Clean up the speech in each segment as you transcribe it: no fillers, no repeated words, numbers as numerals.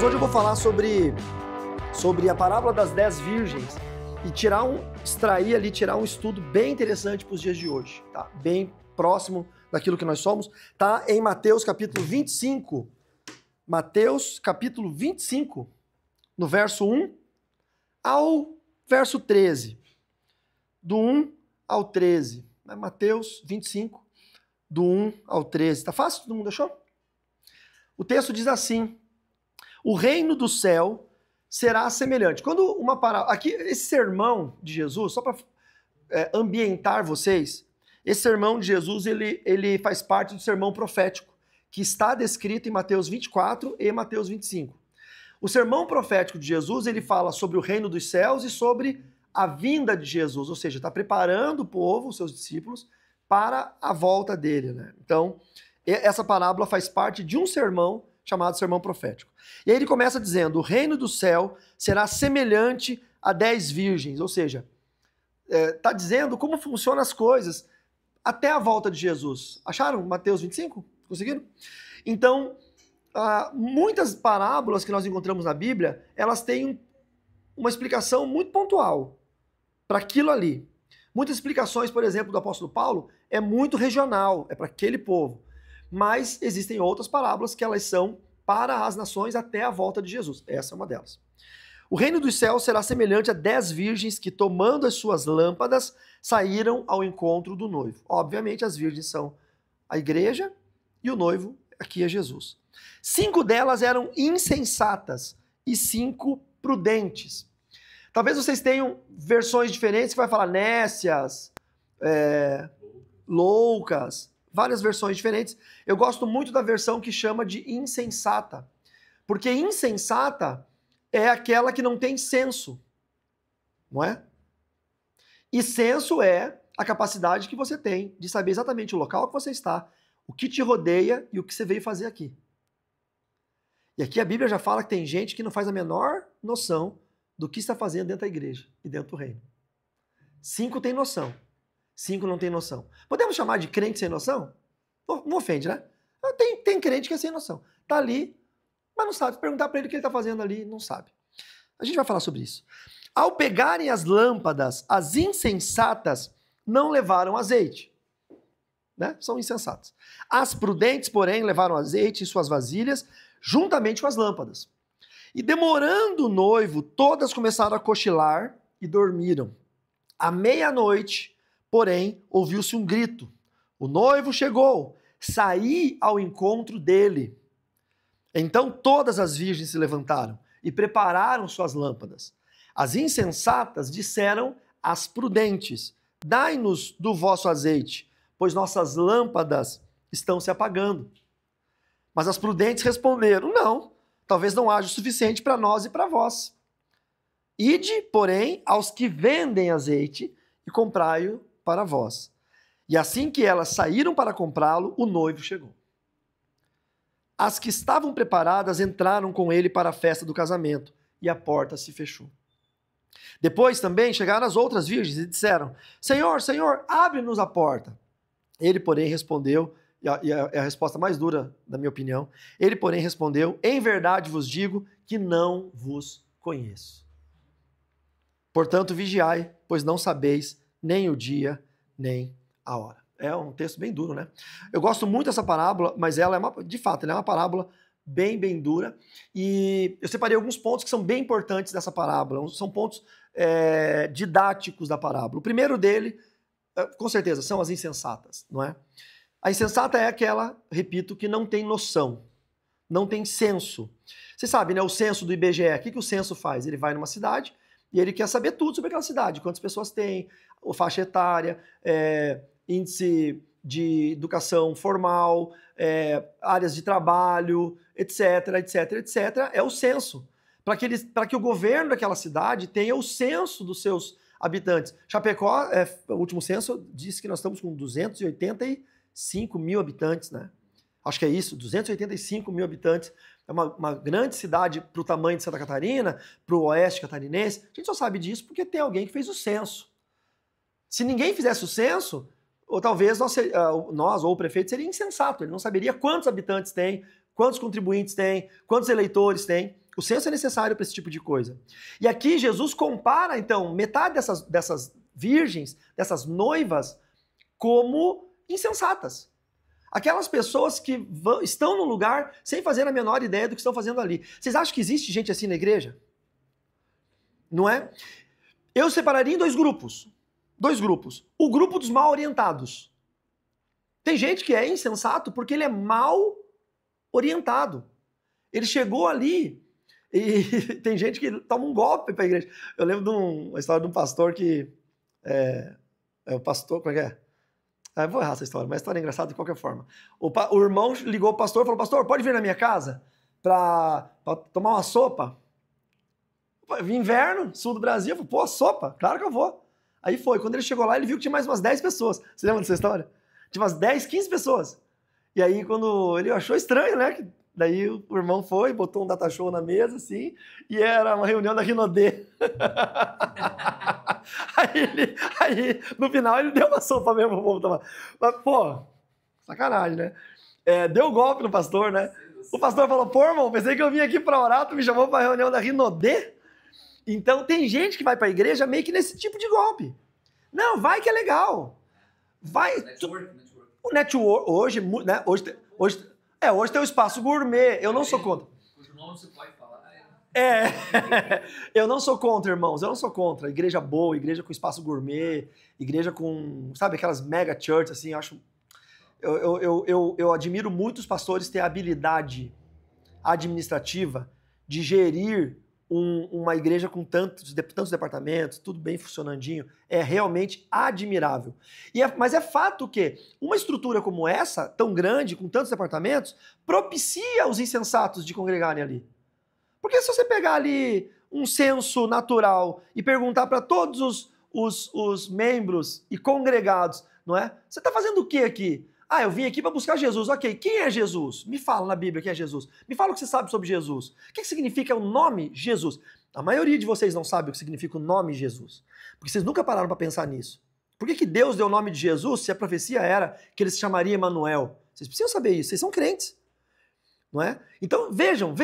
hoje eu vou falar sobre a parábola das 10 virgens e tirar um estudo bem interessante para os dias de hoje, tá? Bem próximo daquilo que nós somos, tá? Em Mateus capítulo 25. Mateus capítulo 25, no verso 1 ao verso 13. Do 1 ao 13. Mateus 25, do 1 ao 13. Tá fácil? Todo mundo achou? O texto diz assim: o reino do céu será semelhante. Quando uma parábola... Aqui, esse sermão de Jesus, só para ambientar vocês, esse sermão de Jesus, ele faz parte do sermão profético, que está descrito em Mateus 24 e Mateus 25. O sermão profético de Jesus, ele fala sobre o reino dos céus e sobre a vinda de Jesus, ou seja, está preparando o povo, os seus discípulos, para a volta dele, né? Então, essa parábola faz parte de um sermão chamado sermão profético. E aí ele começa dizendo: o reino do céu será semelhante a 10 virgens, ou seja, está dizendo como funcionam as coisas até a volta de Jesus. Acharam Mateus 25? Conseguiram? Então, muitas parábolas que nós encontramos na Bíblia, elas têm uma explicação muito pontual para aquilo ali. Muitas explicações, por exemplo, do apóstolo Paulo, é muito regional, é para aquele povo. Mas existem outras parábolas que elas são para as nações até a volta de Jesus. Essa é uma delas. O reino dos céus será semelhante a 10 virgens que, tomando as suas lâmpadas, saíram ao encontro do noivo. Obviamente, as virgens são a igreja e o noivo aqui é Jesus. 5 delas eram insensatas e 5 prudentes. Talvez vocês tenham versões diferentes que vai falar nécias, loucas, várias versões diferentes. Eu gosto muito da versão que chama de insensata, porque insensata é aquela que não tem senso, não é? E senso é a capacidade que você tem de saber exatamente o local que você está, o que te rodeia e o que você veio fazer aqui. E aqui a Bíblia já fala que tem gente que não faz a menor noção do que está fazendo dentro da igreja e dentro do reino. 5 tem noção, 5 não tem noção. Podemos chamar de crente sem noção? Não ofende, né? Tem crente que é sem noção. Tá ali, mas não sabe. Perguntar para ele o que ele está fazendo ali, não sabe. A gente vai falar sobre isso. Ao pegarem as lâmpadas, as insensatas não levaram azeite. Né? São insensatas. As prudentes, porém, levaram azeite em suas vasilhas, juntamente com as lâmpadas. E demorando o noivo, todas começaram a cochilar e dormiram. À meia-noite, porém, ouviu-se um grito. O noivo chegou, saí ao encontro dele. Então todas as virgens se levantaram e prepararam suas lâmpadas. As insensatas disseram às prudentes: dai-nos do vosso azeite, pois nossas lâmpadas estão se apagando. Mas as prudentes responderam: não, talvez não haja o suficiente para nós e para vós. Ide, porém, aos que vendem azeite e comprai-o para vós. E assim que elas saíram para comprá-lo, o noivo chegou. As que estavam preparadas entraram com ele para a festa do casamento, e a porta se fechou. Depois também chegaram as outras virgens e disseram: Senhor, Senhor, abre-nos a porta. Ele, porém, respondeu, e é a resposta mais dura, na minha opinião, ele, porém, respondeu: em verdade vos digo que não vos conheço. Portanto, vigiai, pois não sabeis nem o dia, nem a hora. É um texto bem duro, né? Eu gosto muito dessa parábola, mas ela de fato, ela é uma parábola bem, bem dura. E eu separei alguns pontos que são bem importantes dessa parábola. São pontos didáticos da parábola. O primeiro dele, com certeza, são as insensatas, não é? A insensata é aquela, repito, que não tem noção, não tem senso. Você sabe, né? O censo do IBGE, o que o censo faz? Ele vai numa cidade e ele quer saber tudo sobre aquela cidade, quantas pessoas tem, faixa etária, índice de educação formal, áreas de trabalho, etc, etc, etc. É o censo. Para que o governo daquela cidade tenha o censo dos seus habitantes. Chapecó, o último censo, disse que nós estamos com 285 mil habitantes, né? Acho que é isso, 285 mil habitantes. É uma grande cidade para o tamanho de Santa Catarina, para o oeste catarinense. A gente só sabe disso porque tem alguém que fez o censo. Se ninguém fizesse o censo, ou talvez nós ou o prefeito seria insensato. Ele não saberia quantos habitantes tem, quantos contribuintes tem, quantos eleitores tem. O senso é necessário para esse tipo de coisa. E aqui Jesus compara, então, metade dessas virgens, dessas noivas, como insensatas. Aquelas pessoas que estão no lugar sem fazer a menor ideia do que estão fazendo ali. Vocês acham que existe gente assim na igreja? Não é? Eu separaria em dois grupos. Dois grupos. O grupo dos mal orientados. Tem gente que é insensato porque ele é mal orientado. Ele chegou ali e tem gente que toma um golpe para a igreja. Eu lembro de uma história de um pastor que... o pastor, como é que é? Eu vou errar essa história, mas a história é engraçada de qualquer forma. O irmão ligou pro pastor e falou, pastor, pode vir na minha casa para tomar uma sopa? Inverno, sul do Brasil. Eu falei, pô, sopa? Claro que eu vou. Aí foi. Quando ele chegou lá, ele viu que tinha mais umas 10 pessoas. Você lembra dessa história? Tinha umas 10, 15 pessoas. E aí, quando ele achou estranho, né? Daí o irmão foi, botou um data show na mesa, assim, e era uma reunião da Rinodê. aí, no final, ele deu uma sopa mesmo pro povo tomar. Mas, pô, sacanagem, né? Deu golpe no pastor, né? O pastor falou, pô, irmão, pensei que eu vim aqui pra orar, tu me chamou pra reunião da Rinodê? Então, tem gente que vai pra igreja meio que nesse tipo de golpe. Não, vai que é legal. Vai. O network, hoje, né? Hoje tem o espaço gourmet, eu não sou contra. Cujo nome você pode falar. Eu não sou contra, irmãos, eu não sou contra. Igreja boa, igreja com espaço gourmet, igreja com, sabe, aquelas mega church, assim, eu acho... Eu admiro muito os pastores ter a habilidade administrativa de gerir uma igreja com tantos departamentos, tudo bem funcionandinho, é realmente admirável. Mas é fato que uma estrutura como essa, tão grande, com tantos departamentos, propicia os insensatos de congregarem ali. Porque se você pegar ali um censo natural e perguntar para todos os membros e congregados, não é? Você está fazendo o que aqui? Ah, eu vim aqui para buscar Jesus. Ok, quem é Jesus? Me fala na Bíblia quem é Jesus. Me fala o que você sabe sobre Jesus. O que significa o nome Jesus? A maioria de vocês não sabe o que significa o nome Jesus. Porque vocês nunca pararam para pensar nisso. Por que Deus deu o nome de Jesus se a profecia era que ele se chamaria Emanuel? Vocês precisam saber isso, vocês são crentes. Não é? Então, vejam,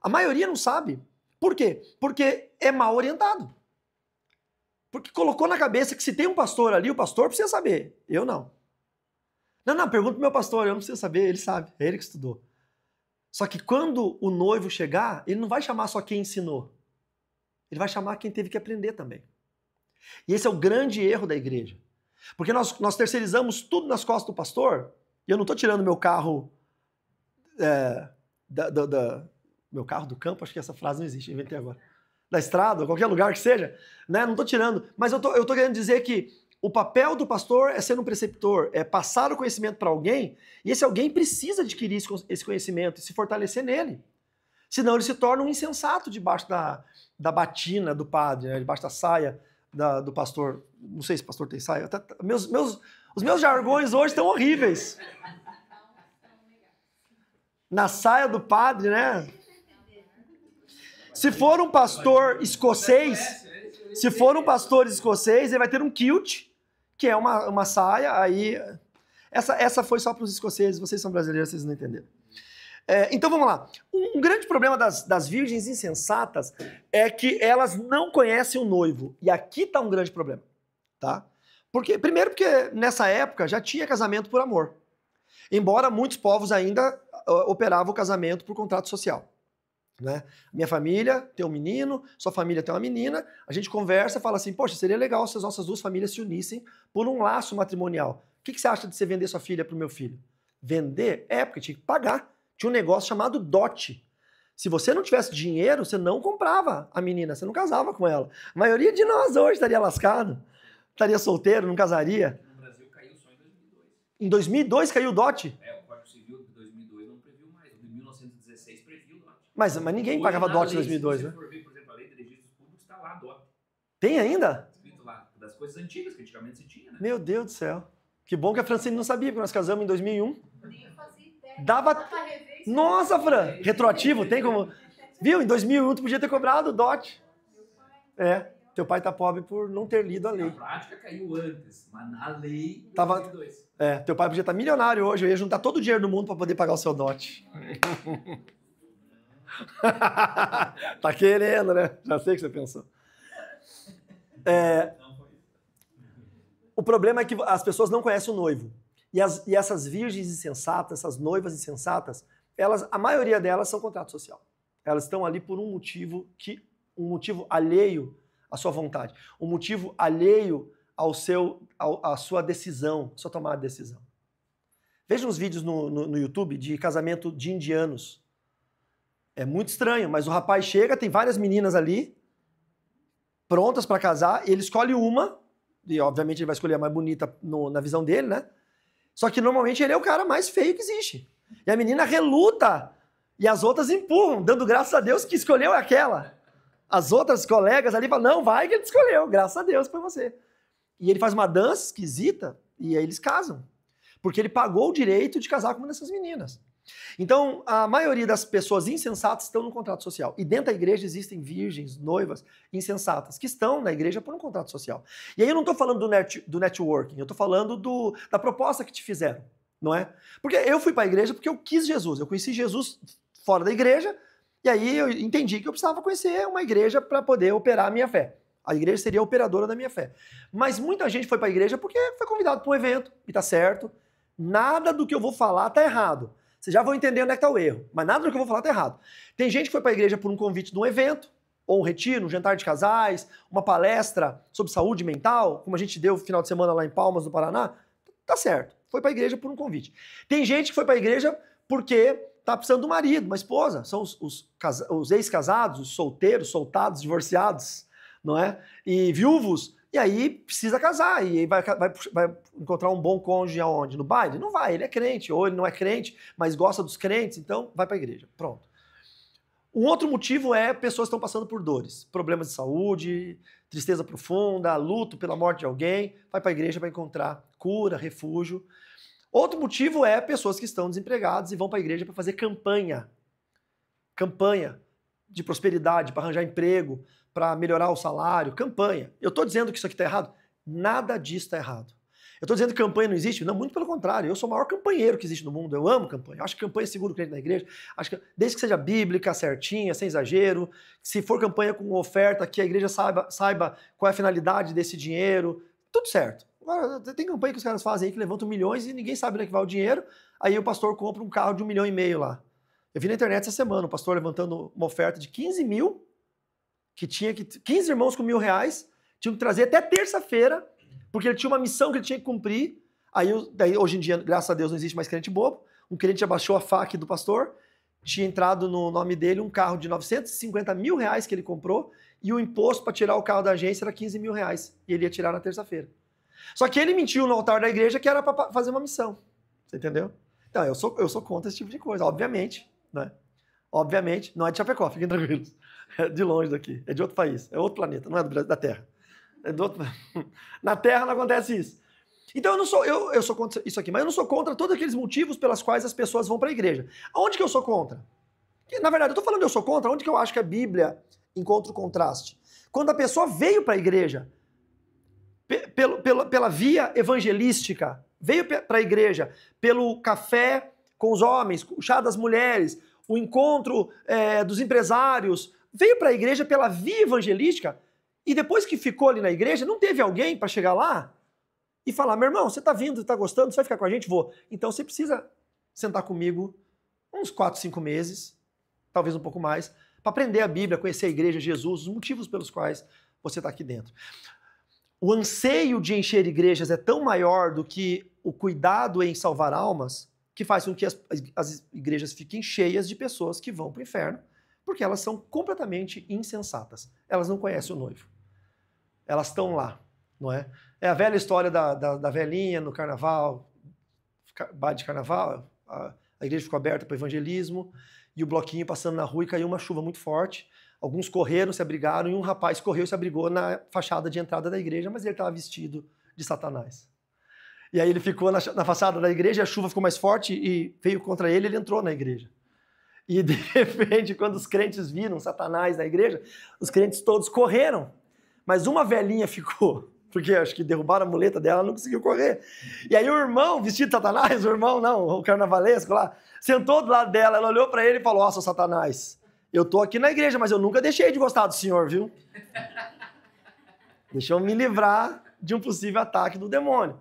a maioria não sabe. Por quê? Porque é mal orientado. Porque colocou na cabeça que se tem um pastor ali, o pastor precisa saber. Eu não. Não, pergunta pro meu pastor, eu não preciso saber, ele sabe, é ele que estudou. Só que quando o noivo chegar, ele não vai chamar só quem ensinou. Ele vai chamar quem teve que aprender também. E esse é o grande erro da igreja. Porque nós terceirizamos tudo nas costas do pastor, e eu não estou tirando meu carro meu carro do campo, acho que essa frase não existe, inventei agora. Da estrada, qualquer lugar que seja, né? Não estou tirando, mas eu tô querendo dizer que o papel do pastor é ser um preceptor, é passar o conhecimento para alguém, e esse alguém precisa adquirir esse conhecimento e se fortalecer nele. Senão ele se torna um insensato debaixo da batina do padre, né? Debaixo da saia do pastor. Não sei se o pastor tem saia. Os meus jargões hoje estão horríveis. Na saia do padre, né? Se for um pastor escocês, ele vai ter um kilt, que é uma saia, aí... Essa foi só para os escoceses, vocês são brasileiros, vocês não entenderam. Então vamos lá. Um grande problema das virgens insensatas é que elas não conhecem o noivo. E aqui está um grande problema. Tá? Primeiro porque nessa época já tinha casamento por amor. Embora muitos povos ainda operavam o casamento por contrato social. Né? Minha família tem um menino, sua família tem uma menina, a gente conversa e fala assim, poxa, seria legal se as nossas duas famílias se unissem por um laço matrimonial. O que você acha de você vender sua filha para o meu filho? Vender? Porque tinha que pagar. Tinha um negócio chamado dote. Se você não tivesse dinheiro, você não comprava a menina, você não casava com ela. A maioria de nós hoje estaria lascado, estaria solteiro, não casaria. No Brasil caiu só em 2002. Em 2002 caiu o dote? O Código Civil de 2002 não previu mais. O de 1916 previu o dote. Mas ninguém pagava dote em 2002, né? Se você for ver, por exemplo, a lei de registros públicos, está lá dote. Tem ainda? Escrito lá, das coisas antigas que antigamente se tinha, né? Meu Deus do céu. Que bom que a Francine não sabia, porque nós casamos em 2001. Nem fazia ideia. Dava... Nossa, Fran, retroativo, tem como... Viu? Em 2001 tu podia ter cobrado o dote. Teu pai tá pobre por não ter lido a lei. Na prática caiu antes, mas na lei Tava... 2002. Teu pai podia estar milionário hoje, eu ia juntar todo o dinheiro do mundo para poder pagar o seu dote. Tá querendo, né? Já sei o que você pensou. O problema é que as pessoas não conhecem o noivo. E essas virgens insensatas, essas noivas insensatas, a maioria delas são contrato social. Elas estão ali por um motivo alheio à sua vontade, um motivo alheio à sua decisão, à sua tomada de decisão. Veja uns vídeos no YouTube de casamento de indianos. É muito estranho, mas o rapaz chega, tem várias meninas ali, prontas para casar, e ele escolhe uma, e obviamente ele vai escolher a mais bonita na visão dele, né? Só que normalmente ele é o cara mais feio que existe. E a menina reluta, e as outras empurram, dando graças a Deus que escolheu aquela. As outras colegas ali falam, não, vai que ele escolheu, graças a Deus foi você. E ele faz uma dança esquisita, e aí eles casam. Porque ele pagou o direito de casar com uma dessas meninas. Então, a maioria das pessoas insensatas estão no contrato social. E dentro da igreja existem virgens, noivas insensatas, que estão na igreja por um contrato social. E aí eu não estou falando do networking, eu estou falando da proposta que te fizeram, não é? Porque eu fui para a igreja porque eu quis Jesus. Eu conheci Jesus fora da igreja, e aí eu entendi que eu precisava conhecer uma igreja para poder operar a minha fé. A igreja seria a operadora da minha fé. Mas muita gente foi para a igreja porque foi convidado para um evento, e tá certo. Nada do que eu vou falar tá errado. Vocês já vão entender onde é que está o erro, mas nada do que eu vou falar está errado. Tem gente que foi para a igreja por um convite de um evento, ou um retiro, um jantar de casais, uma palestra sobre saúde mental, como a gente deu no final de semana lá em Palmas, no Paraná. Tá certo, foi para a igreja por um convite. Tem gente que foi para a igreja porque tá precisando do marido, uma esposa. São os ex-casados, os solteiros, soltados, divorciados, não é? E viúvos. E aí precisa casar, e aí vai encontrar um bom cônjuge aonde? No baile? Não vai, ele é crente, ou ele não é crente, mas gosta dos crentes, então vai para a igreja. Pronto. Um outro motivo é pessoas que estão passando por dores, problemas de saúde, tristeza profunda, luto pela morte de alguém, vai para a igreja para encontrar cura, refúgio. Outro motivo é pessoas que estão desempregadas e vão para a igreja para fazer campanha de prosperidade, para arranjar emprego, para melhorar o salário, campanha. Eu estou dizendo que isso aqui está errado? Nada disso está errado. Eu estou dizendo que campanha não existe? Não, muito pelo contrário. Eu sou o maior campanheiro que existe no mundo. Eu amo campanha. Eu acho que campanha segura o crente na igreja. Acho que, desde que seja bíblica, certinha, sem exagero. Se for campanha com oferta, que a igreja saiba qual é a finalidade desse dinheiro. Tudo certo. Agora, tem campanha que os caras fazem aí que levantam milhões e ninguém sabe onde é que vai o dinheiro. Aí o pastor compra um carro de 1,5 milhão lá. Eu vi na internet essa semana o pastor levantando uma oferta de 15 mil, que 15 irmãos com R$1.000, tinham que trazer até terça-feira, porque ele tinha uma missão que ele tinha que cumprir. Daí, hoje em dia, graças a Deus, não existe mais crente bobo. Um crente abaixou a faca do pastor, tinha entrado no nome dele um carro de R$950 mil que ele comprou, e o imposto para tirar o carro da agência era R$15 mil, e ele ia tirar na terça-feira. Só que ele mentiu no altar da igreja que era para fazer uma missão. Você entendeu? Então, eu sou contra esse tipo de coisa, obviamente, né? Obviamente, não é de Chapecó, fiquem tranquilos. É de longe daqui, é de outro país, é outro planeta, não é do Brasil, da Terra. É do outro... Na Terra não acontece isso. Então eu sou contra isso aqui, mas eu não sou contra todos aqueles motivos pelas quais as pessoas vão para a igreja. Aonde que eu sou contra? Na verdade, eu estou falando eu sou contra, onde que eu acho que a Bíblia encontra o contraste? Quando a pessoa veio para a igreja pela via evangelística, veio para a igreja pelo café com os homens, o chá das mulheres, o encontro dos empresários, veio para a igreja pela via evangelística e depois que ficou ali na igreja, não teve alguém para chegar lá e falar, meu irmão, você está vindo, está gostando, você vai ficar com a gente? Vou. Então você precisa sentar comigo uns 4, 5 meses, talvez um pouco mais, para aprender a Bíblia, conhecer a igreja, Jesus, os motivos pelos quais você está aqui dentro. O anseio de encher igrejas é tão maior do que o cuidado em salvar almas, que faz com que as igrejas fiquem cheias de pessoas que vão para o inferno, porque elas são completamente insensatas. Elas não conhecem o noivo. Elas estão lá, não é? É a velha história da velhinha no carnaval, baile de carnaval, a igreja ficou aberta para o evangelismo, e o bloquinho passando na rua e caiu uma chuva muito forte. Alguns correram, se abrigaram, e um rapaz correu e se abrigou na fachada de entrada da igreja, mas ele estava vestido de Satanás. E aí ele ficou na fachada da igreja, a chuva ficou mais forte e veio contra ele, ele entrou na igreja. E de repente, quando os crentes viram Satanás na igreja, os crentes todos correram. Mas uma velhinha ficou, porque acho que derrubaram a muleta dela, não conseguiu correr. E aí o irmão, vestido de Satanás, o irmão não, o carnavalesco lá, sentou do lado dela, ela olhou para ele e falou, ó, seu Satanás, Eu tô aqui na igreja, mas eu nunca deixei de gostar do senhor, viu? Deixa eu me livrar de um possível ataque do demônio.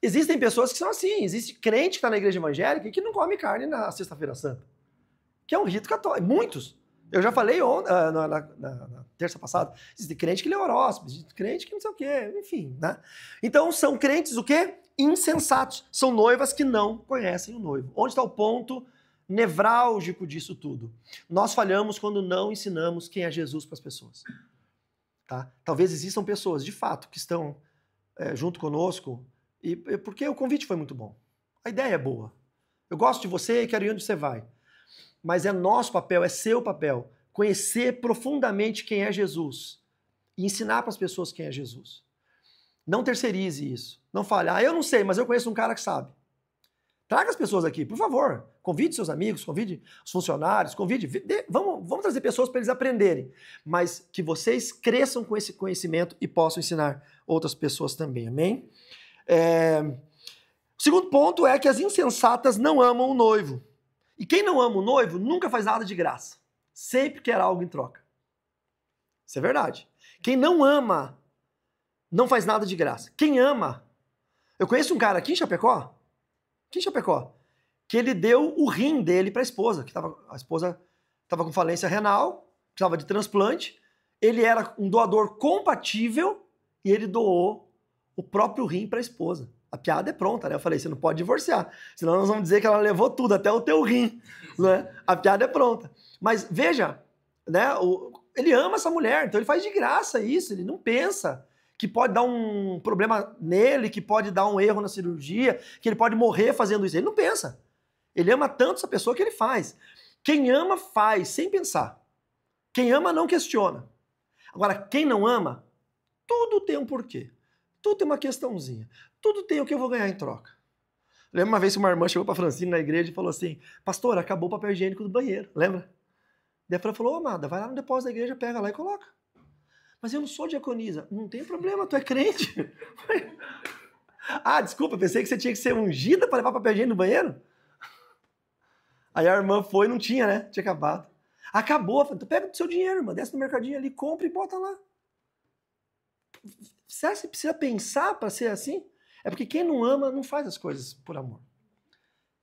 Existem pessoas que são assim. Existe crente que está na igreja evangélica e que não come carne na Sexta-feira Santa. Que é um rito católico. Muitos. Eu já falei na terça passada. Existe crente que lê horóscopo, existe crente que não sei o quê, enfim, né? Então são crentes o quê? Insensatos. São noivas que não conhecem o noivo. Onde está o ponto nevrálgico disso tudo? Nós falhamos quando não ensinamos quem é Jesus para as pessoas. Tá? Talvez existam pessoas, de fato, que estão junto conosco, porque o convite foi muito bom. A ideia é boa. Eu gosto de você e quero ir onde você vai. Mas é nosso papel, é seu papel, conhecer profundamente quem é Jesus e ensinar para as pessoas quem é Jesus. Não terceirize isso. Não fale, eu não sei, mas eu conheço um cara que sabe. Traga as pessoas aqui, por favor. Convide seus amigos, convide os funcionários, vamos trazer pessoas para eles aprenderem. Mas que vocês cresçam com esse conhecimento e possam ensinar outras pessoas também, amém? O segundo ponto é que as insensatas não amam o noivo. E quem não ama o noivo nunca faz nada de graça. Sempre quer algo em troca. Isso é verdade. Quem não ama não faz nada de graça. Quem ama... Eu conheço um cara aqui em Chapecó, que ele deu o rim dele para a esposa, a esposa estava com falência renal, precisava de transplante, ele era um doador compatível e ele doou o próprio rim para a esposa. A piada é pronta, né? Eu falei, você não pode divorciar, senão nós vamos dizer que ela levou tudo, até o teu rim, né? A piada é pronta. Mas veja, né? Ele ama essa mulher, então ele faz de graça isso, ele não pensa que pode dar um problema nele, que pode dar um erro na cirurgia, que ele pode morrer fazendo isso. Ele não pensa. Ele ama tanto essa pessoa que ele faz. Quem ama, faz, sem pensar. Quem ama, não questiona. Agora, quem não ama, tudo tem um porquê. Tudo tem uma questãozinha. Tudo tem o que eu vou ganhar em troca. Lembra uma vez que uma irmã chegou para Francine na igreja e falou assim, pastor, acabou o papel higiênico do banheiro, lembra? Daí ela falou, amada, vai lá no depósito da igreja, pega lá e coloca. Mas eu não sou diaconisa. Não tem problema, tu é crente. Desculpa, pensei que você tinha que ser ungida para levar papel higiênico no banheiro? Aí a irmã foi e não tinha, né? Tinha acabado. Acabou. Falei, tu pega o seu dinheiro, irmã, desce no mercadinho ali, compra e bota lá. Será que você precisa pensar para ser assim? É porque quem não ama não faz as coisas por amor.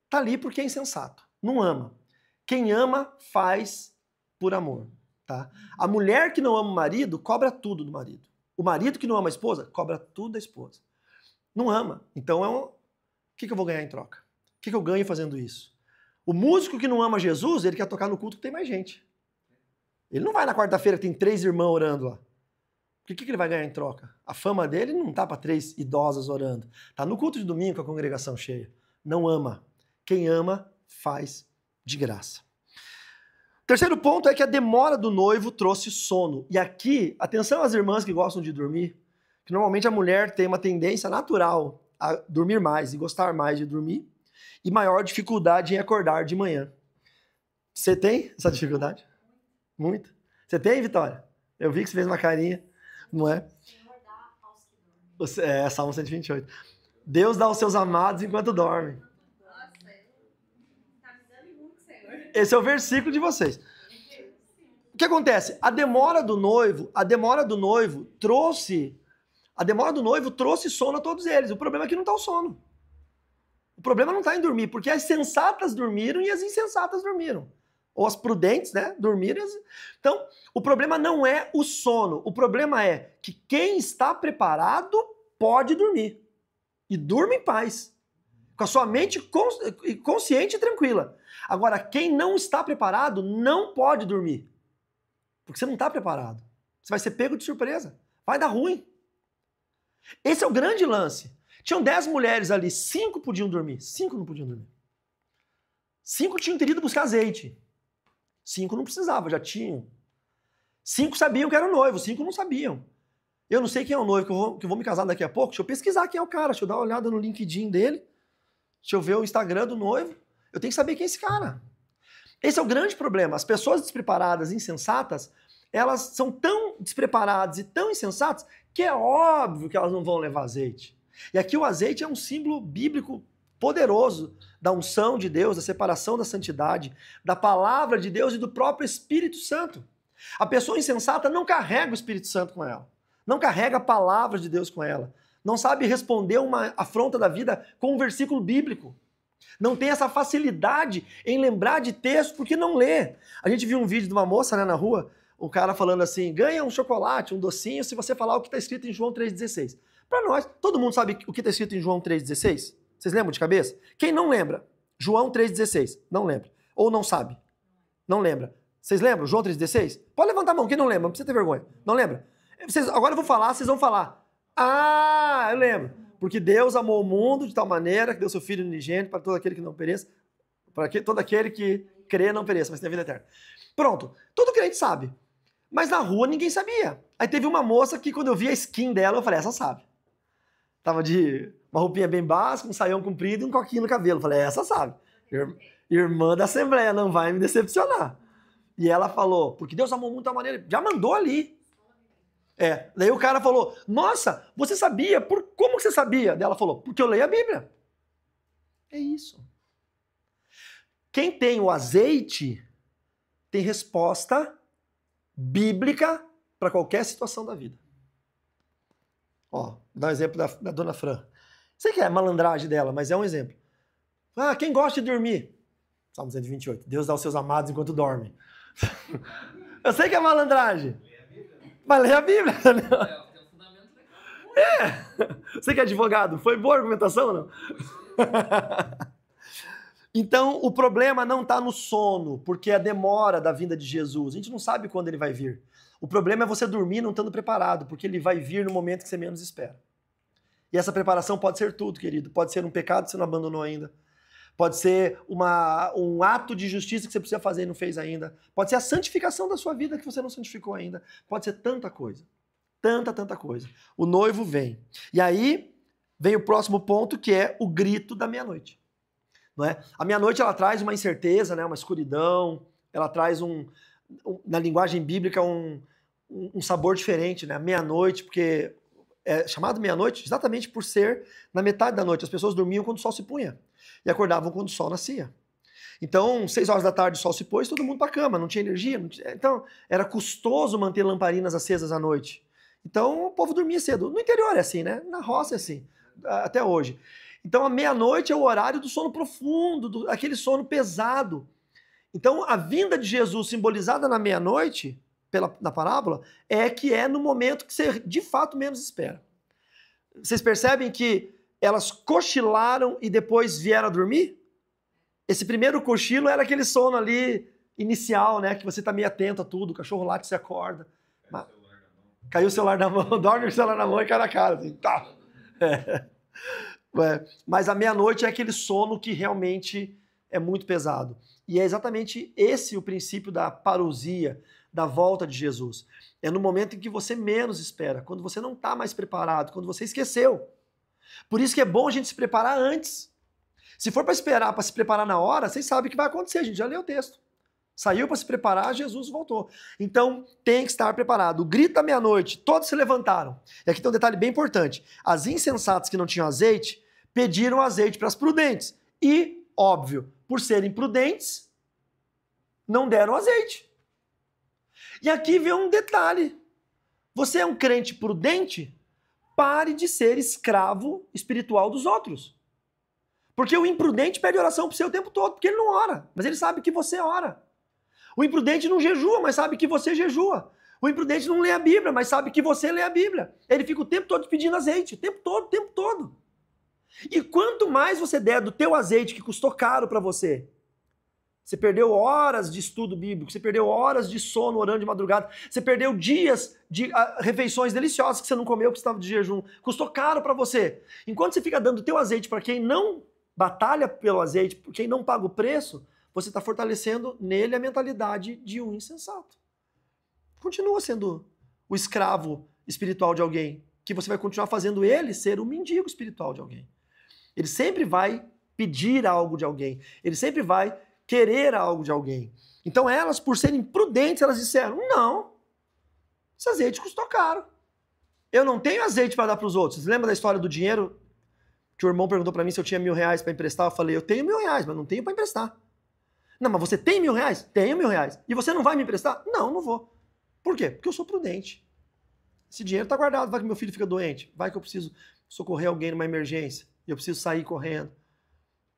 Tá ali porque é insensato. Não ama. Quem ama faz por amor. Tá? A mulher que não ama o marido cobra tudo do marido. O marido que não ama a esposa cobra tudo da esposa. Não ama. Então o que eu vou ganhar em troca? O que eu ganho fazendo isso? O músico que não ama Jesus, ele quer tocar no culto que tem mais gente. Ele não vai na quarta-feira que tem 3 irmãos orando lá. O que ele vai ganhar em troca? A fama dele não tá para 3 idosas orando. Tá no culto de domingo com a congregação cheia. Não ama. Quem ama, faz de graça. Terceiro ponto é que a demora do noivo trouxe sono. E aqui, atenção às irmãs que gostam de dormir, que normalmente a mulher tem uma tendência natural a dormir mais e gostar mais de dormir, e maior dificuldade em acordar de manhã. Você tem essa dificuldade? Muito. Você tem, Vitória? Eu vi que você fez uma carinha, não é? Salmo 128. Deus dá aos seus amados enquanto dormem. Esse é o versículo de vocês. O que acontece? A demora do noivo trouxe sono a todos eles. O problema é que não está o sono. O problema não está em dormir, porque as sensatas dormiram e as insensatas dormiram. Ou as prudentes, né, dormiram. Então, o problema não é o sono. O problema é que quem está preparado pode dormir. E durma em paz. Com a sua mente consciente e tranquila. Agora, quem não está preparado não pode dormir. Porque você não está preparado. Você vai ser pego de surpresa. Vai dar ruim. Esse é o grande lance. Tinham 10 mulheres ali, 5 podiam dormir. 5 não podiam dormir. 5 tinham ido buscar azeite. 5 não precisavam, já tinham. 5 sabiam que era o noivo, 5 não sabiam. Eu não sei quem é o noivo, que eu vou me casar daqui a pouco. Deixa eu pesquisar quem é o cara. Deixa eu dar uma olhada no LinkedIn dele. Deixa eu ver o Instagram do noivo. Eu tenho que saber quem é esse cara. Esse é o grande problema. As pessoas despreparadas, insensatas, elas são tão despreparadas e tão insensatas que é óbvio que elas não vão levar azeite. E aqui o azeite é um símbolo bíblico poderoso da unção de Deus, da separação da santidade, da palavra de Deus e do próprio Espírito Santo. A pessoa insensata não carrega o Espírito Santo com ela, não carrega a palavra de Deus com ela, não sabe responder uma afronta da vida com um versículo bíblico, não tem essa facilidade em lembrar de texto porque não lê. A gente viu um vídeo de uma moça, né, na rua, o cara falando assim, ganha um chocolate, um docinho, se você falar o que está escrito em João 3,16. Para nós, todo mundo sabe o que está escrito em João 3,16? Vocês lembram de cabeça? Quem não lembra? João 3,16. Não lembra. Ou não sabe? Não lembra. Vocês lembram? João 3,16? Pode levantar a mão, quem não lembra, não precisa ter vergonha. Não lembra? Agora eu vou falar, vocês vão falar. Ah, eu lembro. Porque Deus amou o mundo de tal maneira que deu seu Filho unigênito para todo aquele que não pereça, para todo aquele que crê não pereça, mas tem a vida eterna. Pronto. Todo crente sabe. Mas na rua ninguém sabia. Aí teve uma moça que quando eu vi a skin dela, eu falei, essa sabe. Tava de uma roupinha bem básica, um saião comprido e um coquinho no cabelo. Eu falei, essa sabe. Irmã da Assembleia, não vai me decepcionar. E ela falou, porque Deus amou muito a maneira, já mandou ali. Daí o cara falou, nossa, você sabia? Como que você sabia? Daí ela falou, porque eu leio a Bíblia. É isso. Quem tem o azeite tem resposta bíblica para qualquer situação da vida. Ó, vou dar um exemplo da dona Fran. Sei que é a malandragem dela, mas é um exemplo. Ah, quem gosta de dormir? Salmo 128. Deus dá aos seus amados enquanto dorme. Eu sei que é malandragem. Mas lê a Bíblia. Você que é advogado, foi boa a argumentação ou não? Então, o problema não está no sono, porque é a demora da vinda de Jesus. A gente não sabe quando ele vai vir. O problema é você dormir não estando preparado, porque ele vai vir no momento que você menos espera. E essa preparação pode ser tudo, querido. Pode ser um pecado que você não abandonou ainda. Pode ser um ato de justiça que você precisa fazer e não fez ainda. Pode ser a santificação da sua vida que você não santificou ainda. Pode ser tanta coisa. Tanta coisa. O noivo vem. E aí vem o próximo ponto, que é o grito da meia-noite. Não é? A meia-noite ela traz uma incerteza, né? Uma escuridão. Ela traz na linguagem bíblica um sabor diferente, né? Meia-noite, porque é chamado meia-noite exatamente por ser na metade da noite. As pessoas dormiam quando o sol se punha e acordavam quando o sol nascia. Então, 6 horas da tarde o sol se pôs, todo mundo para a cama, não tinha energia. Então, era custoso manter lamparinas acesas à noite. Então, o povo dormia cedo. No interior é assim, né? Na roça é assim, até hoje. Então, a meia-noite é o horário do sono profundo, aquele sono pesado. Então, a vinda de Jesus simbolizada na meia-noite, na parábola, é no momento que você de fato menos espera. Vocês percebem que elas cochilaram e depois vieram a dormir? Esse primeiro cochilo era aquele sono ali inicial, né? Que você tá meio atento a tudo, o cachorro late, você acorda. Caiu o celular na mão, dorme com o celular na mão e cai na cara. Assim, tá. Mas a meia-noite é aquele sono que realmente é muito pesado. E é exatamente esse o princípio da parousia, da volta de Jesus. É no momento em que você menos espera, quando você não está mais preparado, quando você esqueceu. Por isso que é bom a gente se preparar antes. Se for para esperar, para se preparar na hora, vocês sabem o que vai acontecer, a gente já leu o texto. Saiu para se preparar, Jesus voltou. Então, tem que estar preparado. O grito da meia-noite, todos se levantaram. E aqui tem um detalhe bem importante. As insensatas que não tinham azeite, pediram azeite para as prudentes. E, óbvio, por serem prudentes, não deram azeite. E aqui vem um detalhe. Você é um crente prudente? Pare de ser escravo espiritual dos outros. Porque o imprudente pede oração para você o tempo todo, porque ele não ora, mas ele sabe que você ora. O imprudente não jejua, mas sabe que você jejua. O imprudente não lê a Bíblia, mas sabe que você lê a Bíblia. Ele fica o tempo todo pedindo azeite, o tempo todo. E quanto mais você der do teu azeite que custou caro para você, você perdeu horas de estudo bíblico, você perdeu horas de sono orando de madrugada, você perdeu dias de refeições deliciosas que você não comeu porque estava de jejum, custou caro para você. Enquanto você fica dando o teu azeite para quem não batalha pelo azeite, quem não paga o preço, você está fortalecendo nele a mentalidade de um insensato. Continua sendo o escravo espiritual de alguém, que você vai continuar fazendo ele ser o mendigo espiritual de alguém. Ele sempre vai pedir algo de alguém, ele sempre vai querer algo de alguém. Então elas, por serem prudentes, elas disseram, não, esse azeite custou caro. Eu não tenho azeite para dar para os outros. Vocês lembram da história do dinheiro que o irmão perguntou para mim se eu tinha R$1.000 para emprestar. Eu falei, eu tenho R$1.000, mas não tenho para emprestar. Não, mas você tem R$1.000? Tenho R$1.000. E você não vai me emprestar? Não, não vou. Por quê? Porque eu sou prudente. Esse dinheiro está guardado, vai que meu filho fica doente, vai que eu preciso socorrer alguém numa emergência e eu preciso sair correndo.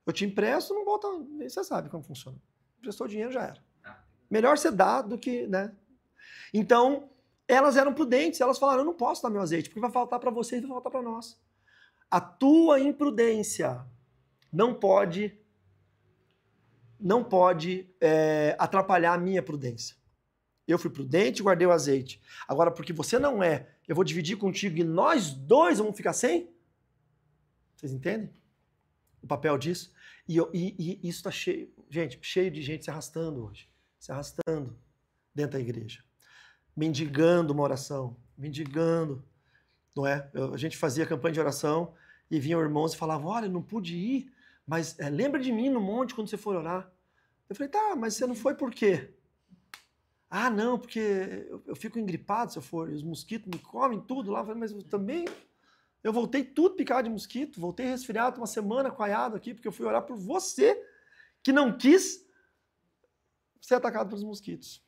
Eu te empresto, não volta. Você sabe como funciona. Emprestou dinheiro, já era. Melhor você dar do que, né? Então, elas eram prudentes, elas falaram, eu não posso dar meu azeite, porque vai faltar para vocês e vai faltar para nós. A tua imprudência não pode atrapalhar a minha prudência. Eu fui prudente e guardei o azeite. Agora, porque você não é, eu vou dividir contigo e nós dois vamos ficar sem? Vocês entendem o papel disso? E isso está cheio, gente, cheio de gente se arrastando hoje. Se arrastando dentro da igreja. Mendigando uma oração. Mendigando, não é? A gente fazia campanha de oração e vinham irmãos e falavam, olha, não pude ir, mas lembra de mim no monte quando você for orar. Eu falei, tá, mas você não foi por quê? Ah, não, porque eu fico engripado se eu for, e os mosquitos me comem tudo lá. Eu falei, mas eu também, eu voltei tudo picado de mosquito, voltei resfriado uma semana coaiado aqui, porque eu fui orar por você, que não quis ser atacado pelos mosquitos.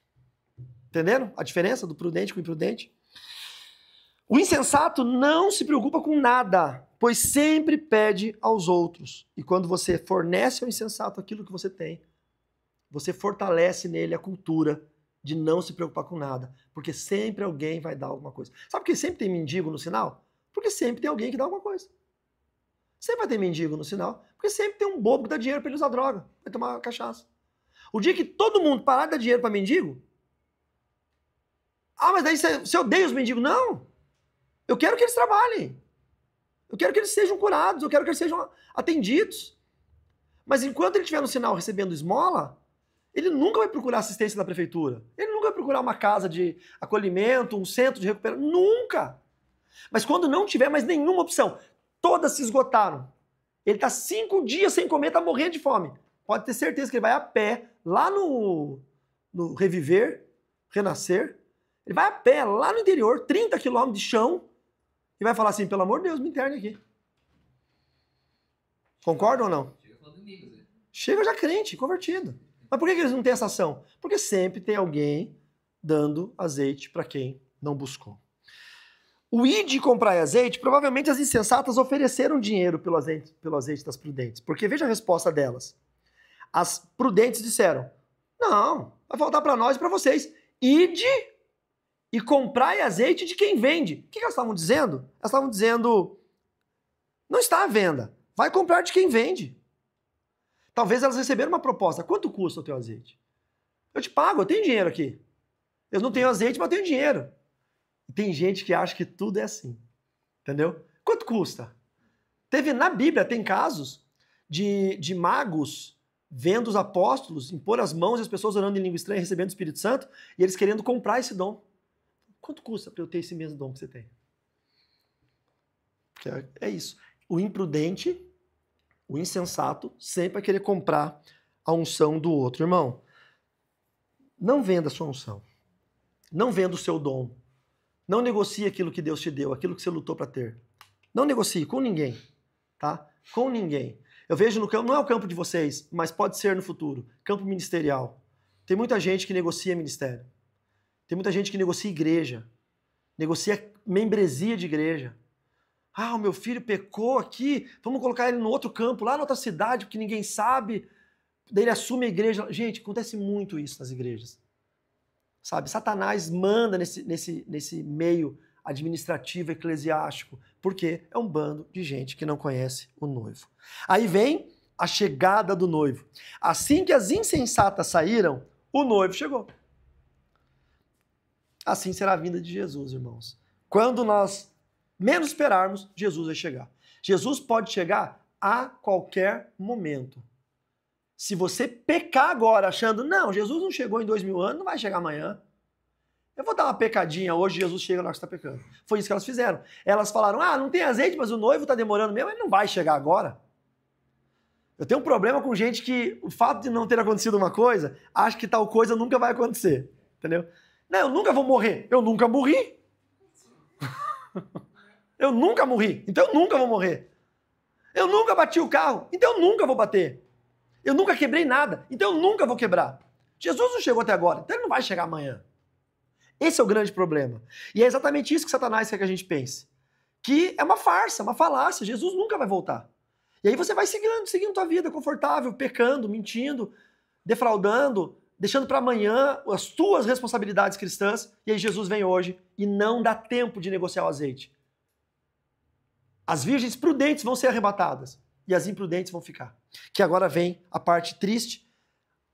Entenderam a diferença do prudente com o imprudente? O insensato não se preocupa com nada, pois sempre pede aos outros. E quando você fornece ao insensato aquilo que você tem, você fortalece nele a cultura de não se preocupar com nada, porque sempre alguém vai dar alguma coisa. Sabe por que sempre tem mendigo no sinal? Porque sempre tem alguém que dá alguma coisa. Sempre vai ter mendigo no sinal, porque sempre tem um bobo que dá dinheiro para ele usar droga, vai tomar cachaça. O dia que todo mundo parar de dar dinheiro para mendigo, mas daí você odeia os mendigos. Não! Eu quero que eles trabalhem. Eu quero que eles sejam curados, eu quero que eles sejam atendidos. Mas enquanto ele estiver no sinal recebendo esmola, ele nunca vai procurar assistência da prefeitura. Ele nunca vai procurar uma casa de acolhimento, um centro de recuperação. Nunca! Mas quando não tiver mais nenhuma opção, todas se esgotaram. Ele está 5 dias sem comer, está morrendo de fome. Pode ter certeza que ele vai a pé, lá no Reviver, Renascer. Ele vai a pé, lá no interior, 30 quilômetros de chão, e vai falar assim, pelo amor de Deus, me interne aqui. Concordam ou não? Chega falando amigos, né? Chega já crente, convertido. Mas por que eles não têm essa ação? Porque sempre tem alguém dando azeite para quem não buscou. O ir de comprar azeite, provavelmente as insensatas ofereceram dinheiro pelo azeite das prudentes. Porque veja a resposta delas. As prudentes disseram, não, vai faltar para nós e para vocês. Ide e comprai azeite de quem vende. O que elas estavam dizendo? Elas estavam dizendo, não está à venda, vai comprar de quem vende. Talvez elas receberam uma proposta. Quanto custa o teu azeite? Eu te pago, eu tenho dinheiro aqui. Eu não tenho azeite, mas eu tenho dinheiro. E tem gente que acha que tudo é assim. Entendeu? Quanto custa? Na Bíblia, tem casos de magos vendo os apóstolos impor as mãos e as pessoas orando em língua estranha, recebendo o Espírito Santo, e eles querendo comprar esse dom. Quanto custa para eu ter esse mesmo dom que você tem? Porque é isso. O imprudente, o insensato, sempre vai querer comprar a unção do outro. Irmão, não venda a sua unção. Não venda o seu dom. Não negocie aquilo que Deus te deu, aquilo que você lutou para ter. Não negocie com ninguém, tá? Com ninguém. Eu vejo no campo, não é o campo de vocês, mas pode ser no futuro, campo ministerial. Tem muita gente que negocia ministério. Tem muita gente que negocia igreja. Negocia membresia de igreja. Ah, o meu filho pecou aqui, vamos colocar ele no outro campo, lá na outra cidade, porque ninguém sabe. Daí ele assume a igreja. Gente, acontece muito isso nas igrejas. Sabe, Satanás manda nesse meio administrativo, eclesiástico, porque é um bando de gente que não conhece o noivo. Aí vem a chegada do noivo. Assim que as insensatas saíram, o noivo chegou. Assim será a vinda de Jesus, irmãos. Quando nós menos esperarmos, Jesus vai chegar. Jesus pode chegar a qualquer momento. Se você pecar agora achando, não, Jesus não chegou em 2000 anos, não vai chegar amanhã. Eu vou dar uma pecadinha hoje, Jesus chega na hora que você está pecando. Foi isso que elas fizeram. Elas falaram, não tem azeite, mas o noivo está demorando mesmo, ele não vai chegar agora. Eu tenho um problema com gente que o fato de não ter acontecido uma coisa, acha que tal coisa nunca vai acontecer. Entendeu? Não, eu nunca vou morrer. Eu nunca morri. Eu nunca morri, então eu nunca vou morrer. Eu nunca bati o carro, então eu nunca vou bater. Eu nunca quebrei nada, então eu nunca vou quebrar. Jesus não chegou até agora, então ele não vai chegar amanhã. Esse é o grande problema. E é exatamente isso que Satanás quer que a gente pense. Que é uma farsa, uma falácia. Jesus nunca vai voltar. E aí você vai seguindo tua vida confortável, pecando, mentindo, defraudando, deixando para amanhã as tuas responsabilidades cristãs. E aí Jesus vem hoje e não dá tempo de negociar o azeite. As virgens prudentes vão ser arrebatadas e as imprudentes vão ficar. Que agora vem a parte triste.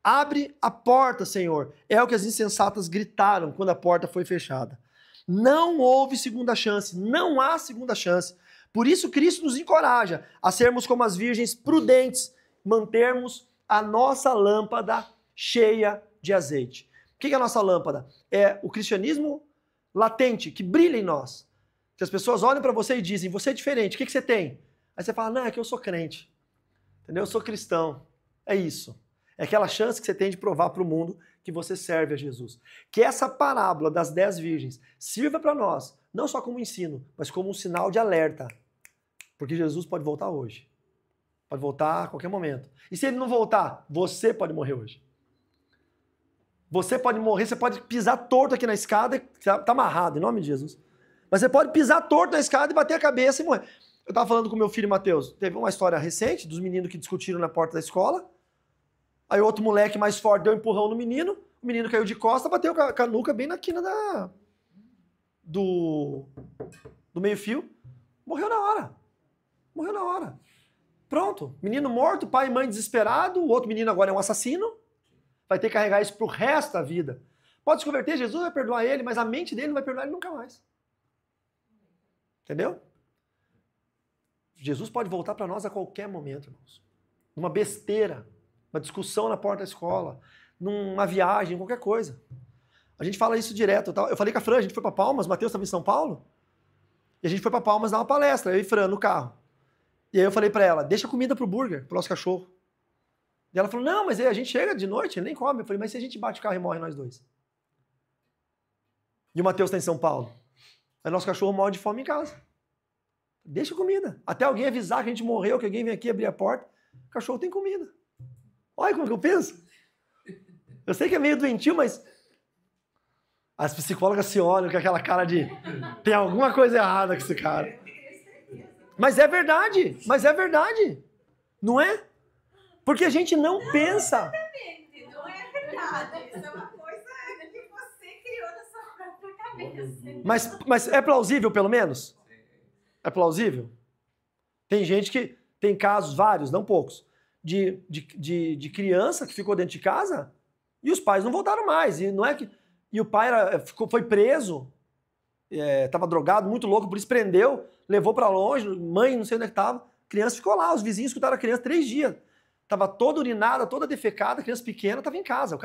Abre a porta, Senhor. É o que as insensatas gritaram quando a porta foi fechada. Não houve segunda chance, não há segunda chance. Por isso Cristo nos encoraja a sermos como as virgens prudentes, mantermos a nossa lâmpada cheia de azeite. O que é a nossa lâmpada? É o cristianismo latente, que brilha em nós. Que as pessoas olham para você e dizem, você é diferente, o que você tem? Aí você fala, não, é que eu sou crente. Entendeu? Eu sou cristão. É isso. É aquela chance que você tem de provar para o mundo que você serve a Jesus. Que essa parábola das 10 virgens sirva para nós, não só como ensino, mas como um sinal de alerta. Porque Jesus pode voltar hoje. Pode voltar a qualquer momento. E se ele não voltar, você pode morrer hoje. Você pode morrer, você pode pisar torto aqui na escada, tá amarrado, em nome de Jesus. Mas você pode pisar torto na escada e bater a cabeça e morrer. Eu estava falando com meu filho Matheus, teve uma história recente dos meninos que discutiram na porta da escola. Aí outro moleque mais forte deu um empurrão no menino, o menino caiu de costa, bateu com a nuca bem na quina do meio-fio. Morreu na hora. Morreu na hora. Pronto. Menino morto, pai e mãe desesperado, o outro menino agora é um assassino, vai ter que carregar isso pro resto da vida. Pode se converter, Jesus vai perdoar ele, mas a mente dele não vai perdoar ele nunca mais. Entendeu? Jesus pode voltar para nós a qualquer momento, irmãos. Numa besteira. Uma discussão na porta da escola, numa viagem, qualquer coisa. A gente fala isso direto. Eu falei com a Fran, a gente foi para Palmas, o Matheus estava em São Paulo, e a gente foi para Palmas dar uma palestra, eu e Fran, no carro. E aí eu falei para ela, deixa comida pro burger, pro nosso cachorro. E ela falou, não, mas aí a gente chega de noite, ele nem come. Eu falei, mas se a gente bate o carro e morre nós dois? E o Matheus está em São Paulo. Aí nosso cachorro morre de fome em casa. Deixa comida. Até alguém avisar que a gente morreu, que alguém vem aqui abrir a porta, o cachorro tem comida. Olha como que eu penso. Eu sei que é meio doentio, mas as psicólogas se olham com aquela cara de tem alguma coisa errada com esse cara. Mas é verdade. Não é? Porque a gente não pensa. Não é verdade. Isso é uma coisa que você criou na sua própria cabeça. Mas é plausível, pelo menos? É plausível? Tem gente que... Tem casos, vários, não poucos, de criança que ficou dentro de casa e os pais não voltaram mais. E não é que... E o pai foi preso, estava drogado, muito louco, por isso prendeu, levou para longe, mãe não sei onde é que estava, criança ficou lá, os vizinhos escutaram a criança 3 dias. Estava toda urinada, toda defecada, criança pequena, estava em casa.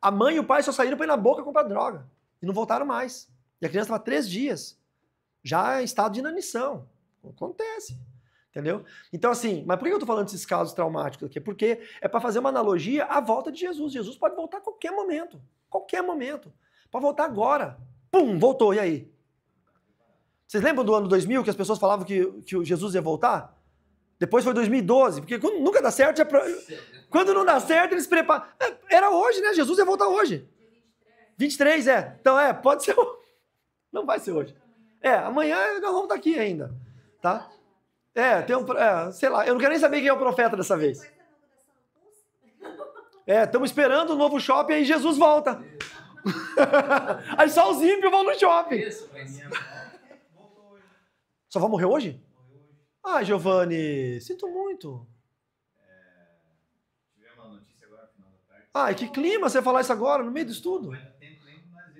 A mãe e o pai só saíram para ir na boca comprar droga. E não voltaram mais. E a criança estava 3 dias. Já em estado de inanição. Acontece. Entendeu? Então, assim, mas por que eu estou falando desses casos traumáticos aqui? Porque é para fazer uma analogia à volta de Jesus. Jesus pode voltar a qualquer momento. Qualquer momento. Pode voltar agora. Pum, voltou. E aí? Vocês lembram do ano 2000 que as pessoas falavam que o Jesus ia voltar? Depois foi 2012, porque quando nunca dá certo, quando não dá certo, eles preparam. Era hoje, né? Jesus ia voltar hoje. 23, Então, pode ser. Não vai ser hoje. Amanhã nós vamos estar aqui ainda. Tá? Sei lá, eu não quero nem saber quem é o profeta dessa vez. Estamos esperando o novo shopping, aí Jesus volta. Aí só os ímpios vão no shopping. Só vai morrer hoje? Ah, Giovanni, sinto muito. Tivemos uma notícia agora no final da tarde. Que clima você falar isso agora, no meio do estudo? Não vai dar tempo nem mas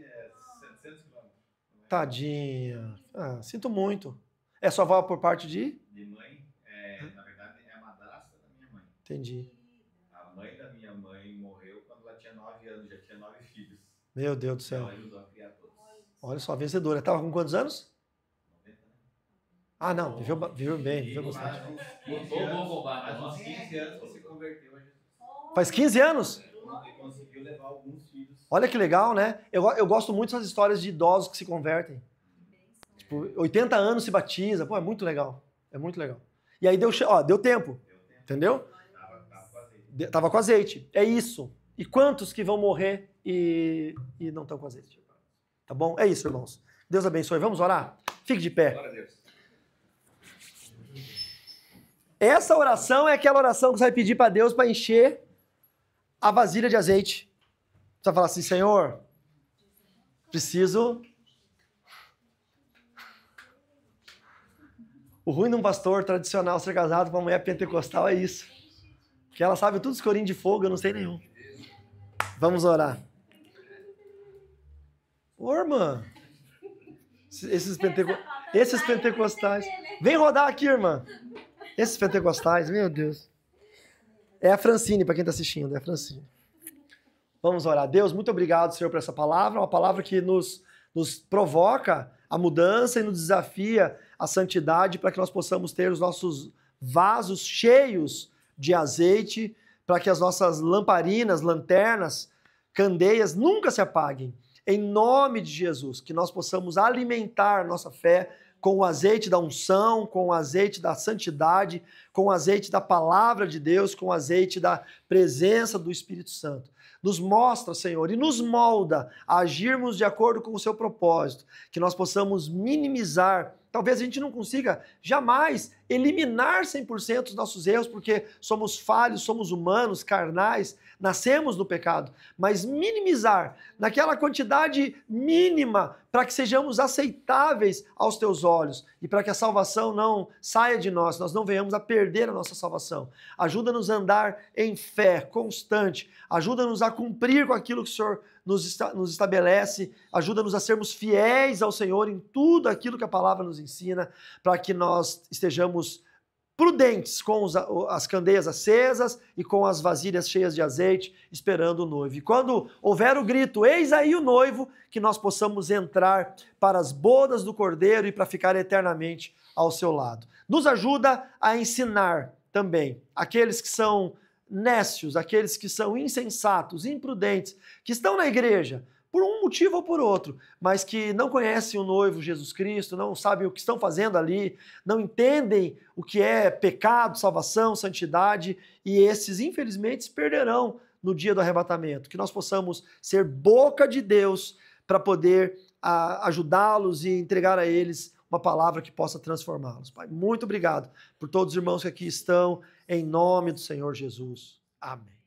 700 quilômetros. Tadinha. Sinto muito. Sua avó por parte de? De mãe, na verdade, é a madrasta da minha mãe. Entendi. A mãe da minha mãe morreu quando ela tinha 9 anos, já tinha 9 filhos. Meu Deus do céu. Ela ajudou a criar todos. Olha só, vencedora. Tava com quantos anos? 90, né? Não, viveu bem, viveu bastante. Faz uns 15 anos que se converteu a Jesus. Faz 15 anos? E conseguiu levar alguns filhos. Olha que legal, né? Eu gosto muito dessas histórias de idosos que se convertem. Tipo, 80 anos se batiza. Pô, é muito legal. É muito legal. E aí deu tempo, entendeu? Tava com azeite. É isso. E quantos que vão morrer e não estão com azeite? Tá bom? É isso, irmãos. Deus abençoe. Vamos orar? Fique de pé. Glória a Deus. Essa oração é aquela oração que você vai pedir para Deus para encher a vasilha de azeite. Você vai falar assim, Senhor, preciso... O ruim de um pastor tradicional ser casado com uma mulher pentecostal é isso. Que ela sabe todos os corinhos de fogo, eu não sei nenhum. Vamos orar. Ô, irmã, esses pentecostais. Vem rodar aqui, irmã. Esses pentecostais, meu Deus. É a Francine, para quem está assistindo, é a Francine. Vamos orar. Deus, muito obrigado, Senhor, por essa palavra. Uma palavra que nos provoca a mudança e nos desafia a santidade para que nós possamos ter os nossos vasos cheios de azeite, para que as nossas lamparinas, lanternas, candeias nunca se apaguem. Em nome de Jesus, que nós possamos alimentar nossa fé com o azeite da unção, com o azeite da santidade, com o azeite da palavra de Deus, com o azeite da presença do Espírito Santo. Nos mostra, Senhor, e nos molda a agirmos de acordo com o seu propósito, que nós possamos minimizar. Talvez a gente não consiga jamais eliminar 100% dos nossos erros, porque somos falhos, somos humanos, carnais, nascemos no pecado, mas minimizar naquela quantidade mínima para que sejamos aceitáveis aos teus olhos e para que a salvação não saia de nós não venhamos a perder a nossa salvação. Ajuda-nos a andar em fé constante, ajuda-nos a cumprir com aquilo que o Senhor nos estabelece, ajuda-nos a sermos fiéis ao Senhor em tudo aquilo que a palavra nos ensina, para que nós estejamos prudentes com as candeias acesas e com as vasilhas cheias de azeite, esperando o noivo. E quando houver o grito, eis aí o noivo, que nós possamos entrar para as bodas do Cordeiro e para ficar eternamente ao seu lado. Nos ajuda a ensinar também aqueles que são nécios, aqueles que são insensatos, imprudentes, que estão na igreja, por um motivo ou por outro, mas que não conhecem o noivo Jesus Cristo, não sabem o que estão fazendo ali, não entendem o que é pecado, salvação, santidade, e esses, infelizmente, se perderão no dia do arrebatamento. Que nós possamos ser boca de Deus para poder ajudá-los e entregar a eles uma palavra que possa transformá-los. Pai, muito obrigado por todos os irmãos que aqui estão, em nome do Senhor Jesus. Amém.